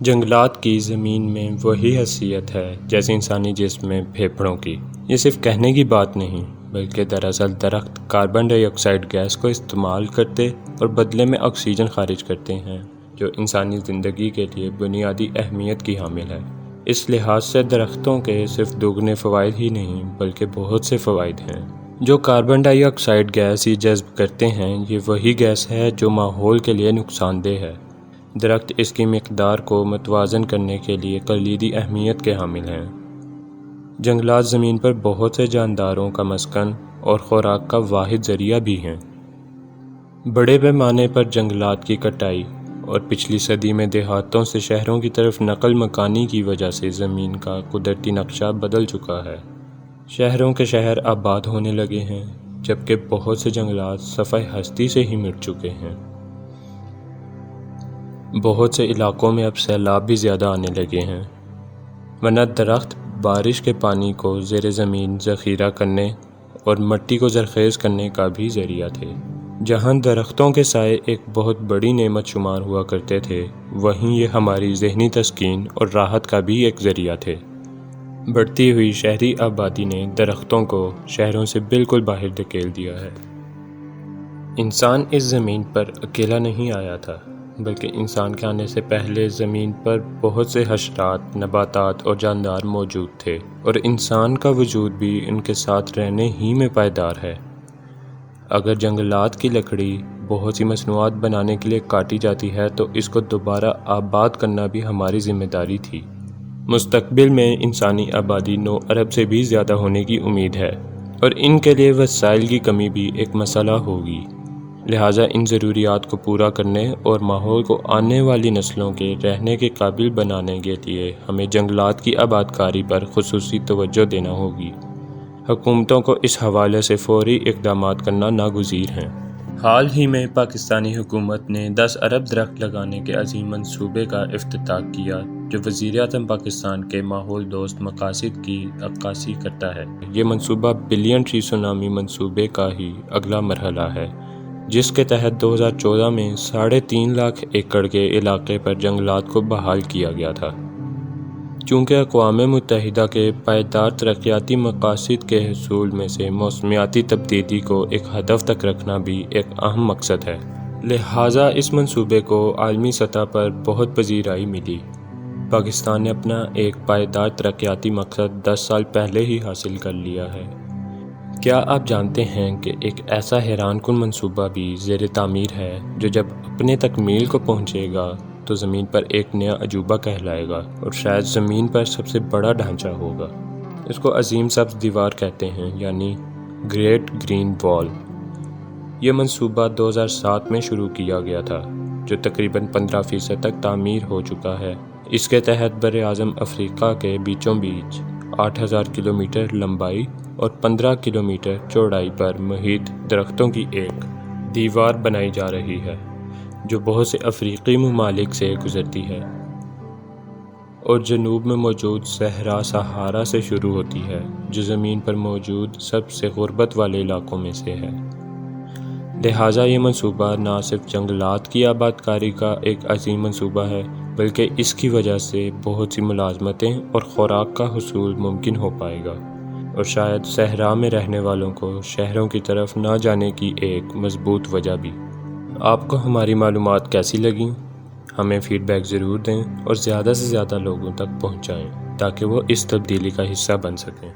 جنگلات کی زمین میں وہی حیثیت ہے جیسے انسانی جسم میں پھیپھڑوں کی۔ یہ صرف کہنے کی بات نہیں بلکہ دراصل درخت کاربن ڈائی آکسائیڈ گیس کو استعمال کرتے اور بدلے میں آکسیجن خارج کرتے ہیں، جو انسانی زندگی کے لیے بنیادی اہمیت کی حامل ہے۔ اس لحاظ سے درختوں کے صرف دوگنے فوائد ہی نہیں بلکہ بہت سے فوائد ہیں۔ جو کاربن ڈائی آکسائیڈ گیس ہی جذب کرتے ہیں، یہ وہی گیس ہے جو ماحول کے لیے نقصان دہ ہے۔ درخت اس کی مقدار کو متوازن کرنے کے لیے کلیدی اہمیت کے حامل ہیں۔ جنگلات زمین پر بہت سے جانداروں کا مسکن اور خوراک کا واحد ذریعہ بھی ہیں۔ بڑے پیمانے پر جنگلات کی کٹائی اور پچھلی صدی میں دیہاتوں سے شہروں کی طرف نقل مکانی کی وجہ سے زمین کا قدرتی نقشہ بدل چکا ہے۔ شہروں کے شہر آباد ہونے لگے ہیں جبکہ بہت سے جنگلات صفحۂ ہستی سے ہی مٹ چکے ہیں۔ بہت سے علاقوں میں اب سیلاب بھی زیادہ آنے لگے ہیں، ورنہ درخت بارش کے پانی کو زیر زمین ذخیرہ کرنے اور مٹی کو زرخیز کرنے کا بھی ذریعہ تھے۔ جہاں درختوں کے سائے ایک بہت بڑی نعمت شمار ہوا کرتے تھے، وہیں یہ ہماری ذہنی تسکین اور راحت کا بھی ایک ذریعہ تھے۔ بڑھتی ہوئی شہری آبادی نے درختوں کو شہروں سے بالکل باہر دھکیل دیا ہے۔ انسان اس زمین پر اکیلا نہیں آیا تھا، بلکہ انسان کے آنے سے پہلے زمین پر بہت سے حشرات، نباتات اور جاندار موجود تھے، اور انسان کا وجود بھی ان کے ساتھ رہنے ہی میں پائیدار ہے۔ اگر جنگلات کی لکڑی بہت سی مصنوعات بنانے کے لیے کاٹی جاتی ہے تو اس کو دوبارہ آباد کرنا بھی ہماری ذمہ داری تھی۔ مستقبل میں انسانی آبادی 9 ارب سے بھی زیادہ ہونے کی امید ہے، اور ان کے لیے وسائل کی کمی بھی ایک مسئلہ ہوگی۔ لہٰذا ان ضروریات کو پورا کرنے اور ماحول کو آنے والی نسلوں کے رہنے کے قابل بنانے کے لیے ہمیں جنگلات کی آباد کاری پر خصوصی توجہ دینا ہوگی۔ حکومتوں کو اس حوالے سے فوری اقدامات کرنا ناگزیر ہیں۔ حال ہی میں پاکستانی حکومت نے 10 ارب درخت لگانے کے عظیم منصوبے کا افتتاح کیا، جو وزیر اعظم پاکستان کے ماحول دوست مقاصد کی عکاسی کرتا ہے۔ یہ منصوبہ بلین ٹری سونامی منصوبے کا ہی اگلا مرحلہ ہے، جس کے تحت 2014 میں 3.5 لاکھ ایکڑ کے علاقے پر جنگلات کو بحال کیا گیا تھا۔ چونکہ اقوام متحدہ کے پائیدار ترقیاتی مقاصد کے حصول میں سے موسمیاتی تبدیلی کو ایک ہدف تک رکھنا بھی ایک اہم مقصد ہے، لہٰذا اس منصوبے کو عالمی سطح پر بہت پذیرائی ملی۔ پاکستان نے اپنا ایک پائیدار ترقیاتی مقصد 10 سال پہلے ہی حاصل کر لیا ہے۔ کیا آپ جانتے ہیں کہ ایک ایسا حیران کن منصوبہ بھی زیر تعمیر ہے جو جب اپنے تکمیل کو پہنچے گا تو زمین پر ایک نیا عجوبہ کہلائے گا اور شاید زمین پر سب سے بڑا ڈھانچہ ہوگا۔ اس کو عظیم سبز دیوار کہتے ہیں، یعنی گریٹ گرین وال۔ یہ منصوبہ 2007 میں شروع کیا گیا تھا، جو تقریباً 15% تک تعمیر ہو چکا ہے۔ اس کے تحت براعظم افریقہ کے بیچوں بیچ 8000 کلومیٹر لمبائی اور 15 کلومیٹر چوڑائی پر محیط درختوں کی ایک دیوار بنائی جا رہی ہے، جو بہت سے افریقی ممالک سے گزرتی ہے اور جنوب میں موجود صحرا سہارا سے شروع ہوتی ہے، جو زمین پر موجود سب سے غربت والے علاقوں میں سے ہے۔ لہٰذا یہ منصوبہ نہ صرف جنگلات کی آباد کاری کا ایک عظیم منصوبہ ہے، بلکہ اس کی وجہ سے بہت سی ملازمتیں اور خوراک کا حصول ممکن ہو پائے گا، اور شاید صحرا میں رہنے والوں کو شہروں کی طرف نہ جانے کی ایک مضبوط وجہ بھی۔ آپ کو ہماری معلومات کیسی لگیں؟ ہمیں فیڈ بیک ضرور دیں اور زیادہ سے زیادہ لوگوں تک پہنچائیں تاکہ وہ اس تبدیلی کا حصہ بن سکیں۔